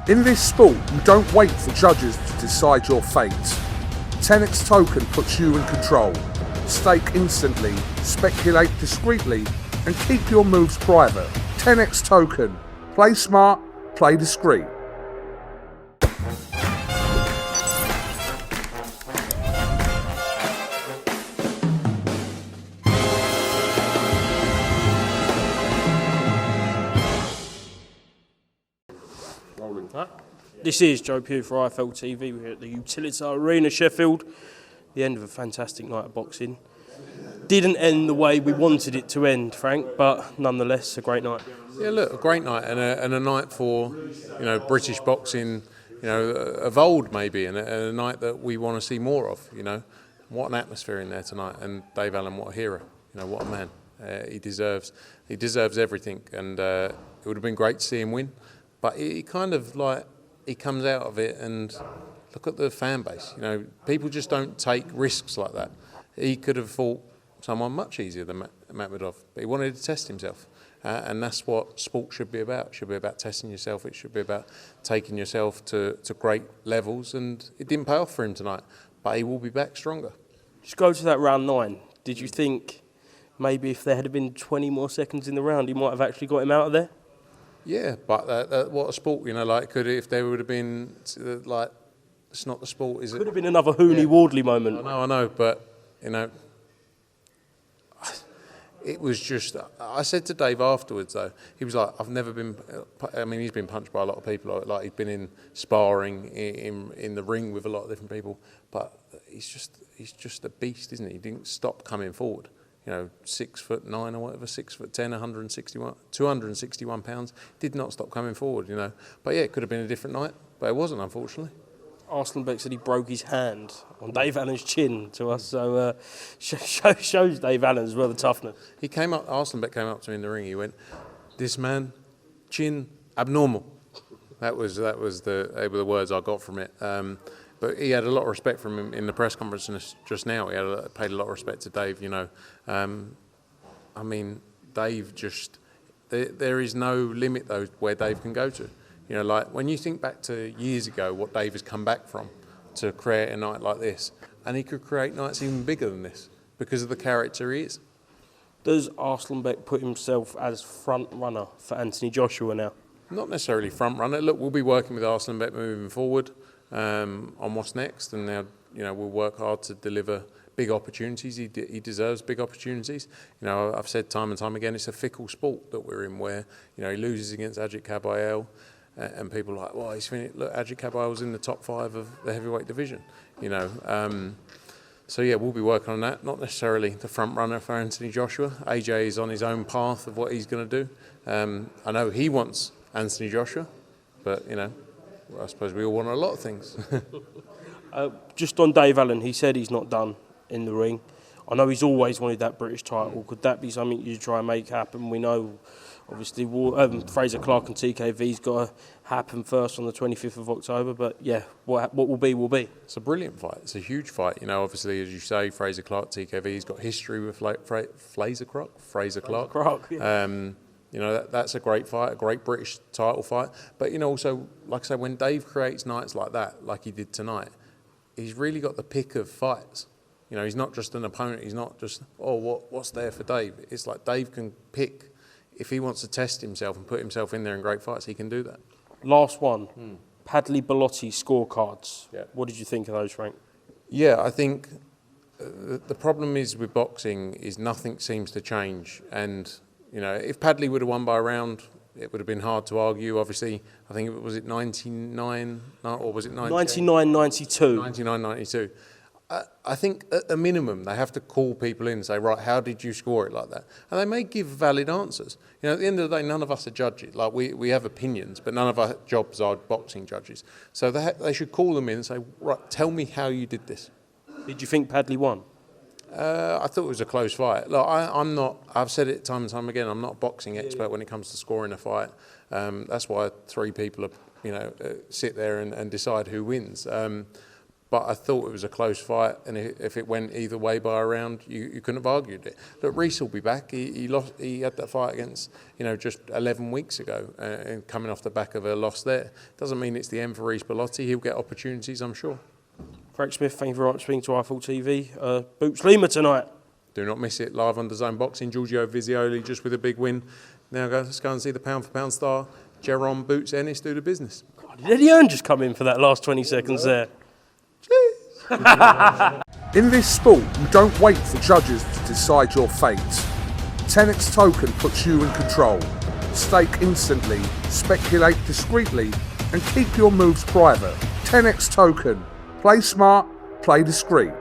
In this sport, you don't wait for judges to decide your fate. 10x Token puts you in control. Stake instantly, speculate discreetly, and keep your moves private. 10x Token. Play smart, play discreet. This is Joe Pugh for IFLTV. We're at the Utility Arena, Sheffield. The end of a fantastic night of boxing. Didn't end the way we wanted it to end, Frank, but nonetheless, a great night. Yeah, look, a great night and a night for, British boxing, of old maybe, and a night that we want to see more of. What an atmosphere in there tonight, and Dave Allen, what a hero. What a man. He deserves everything, and it would have been great to see him win. But he kind of he comes out of it, and look at the fan base. People just don't take risks like that. He could have fought someone much easier than Makhmudov, but he wanted to test himself. And that's what sport should be about. It should be about testing yourself. It should be about taking yourself to great levels. And it didn't pay off for him tonight, but he will be back stronger. Just go to that round 9. Did you think maybe if there had been 20 more seconds in the round, he might have actually got him out of there? Yeah, but what a sport, could if there would have been, it's not the sport, is it? Could have been another Hooney-Wardley moment. I know, but, it was just, I said to Dave afterwards, though, he was like, I've never been, he's been punched by a lot of people, like he's been in sparring, in the ring with a lot of different people, but he's just a beast, isn't he? He didn't stop coming forward. 6'9" or whatever, 6'10", 261 pounds, did not stop coming forward, But yeah, it could have been a different night, but it wasn't, unfortunately. Arslanbek said he broke his hand on Dave Allen's chin to us, so shows Dave Allen as well the toughness. Arslanbek came up to me in the ring, he went, "This man, chin, abnormal." That was they were the words I got from it. But he had a lot of respect from him in the press conference just now. He paid a lot of respect to Dave, Dave just, there is no limit, though, where Dave can go to. When you think back to years ago, what Dave has come back from to create a night like this, and he could create nights even bigger than this because of the character he is. Does Arslanbek put himself as front runner for Anthony Joshua now? Not necessarily front runner. Look, we'll be working with Arslanbek moving forward. On what's next, and now we'll work hard to deliver big opportunities. He deserves big opportunities. I've said time and time again, it's a fickle sport that we're in, where he loses against Ajit Kabayel, and people are like, well, he's finished. Look, Ajit Kabayel was in the top 5 of the heavyweight division. So yeah, we'll be working on that. Not necessarily the front runner for Anthony Joshua. AJ is on his own path of what he's going to do. I know he wants Anthony Joshua, but I suppose we all want a lot of things. Just on Dave Allen, he said he's not done in the ring. I know he's always wanted that British title. Could that be something you try and make happen? We know, obviously, Fraser Clark and TKV's got to happen first on the 25th of October. But yeah, what will be, will be. It's a brilliant fight. It's a huge fight. Obviously, as you say, Fraser Clark, TKV's got history with Fraser Clark. Yeah. That's a great fight, a great British title fight. But, also, like I say, when Dave creates nights like that, like he did tonight, he's really got the pick of fights. He's not just an opponent. He's not just, what's there for Dave? It's like Dave can pick. If he wants to test himself and put himself in there in great fights, he can do that. Last one, Padley Balotti scorecards. Yeah. What did you think of those, Frank? Yeah, I think the problem is with boxing is nothing seems to change. And if Padley would have won by a round, it would have been hard to argue. Obviously, I think was it 99, or was it 99-92? 99-92. I think at the minimum they have to call people in and say, right, how did you score it like that? And they may give valid answers. At the end of the day, none of us are judges. Like we have opinions, but none of our jobs are boxing judges. So they should call them in and say, right, tell me how you did this. Did you think Padley won? I thought it was a close fight. Look, I'm not. I've said it time and time again. I'm not a boxing expert when it comes to scoring a fight. That's why 3 people, sit there and decide who wins. but I thought it was a close fight, and if it went either way by a round, you couldn't have argued it. Look, Reece will be back. He lost. He had that fight against, just 11 weeks ago, and coming off the back of a loss there. Doesn't mean it's the end for Reece Balotti. He'll get opportunities, I'm sure. Frank Smith, thank you very much for speaking to IFLTV. Boots Lima tonight. Do not miss it, live on DAZN Boxing. Giorgio Vizioli just with a big win. Now let's go and see the pound-for-pound star, Jerome Boots Ennis, do the business. God, did Eddie Hearn just come in for that last 20 seconds there? In this sport, you don't wait for judges to decide your fate. 10x Token puts you in control. Stake instantly, speculate discreetly, and keep your moves private. 10x Token. Play smart, play discreet.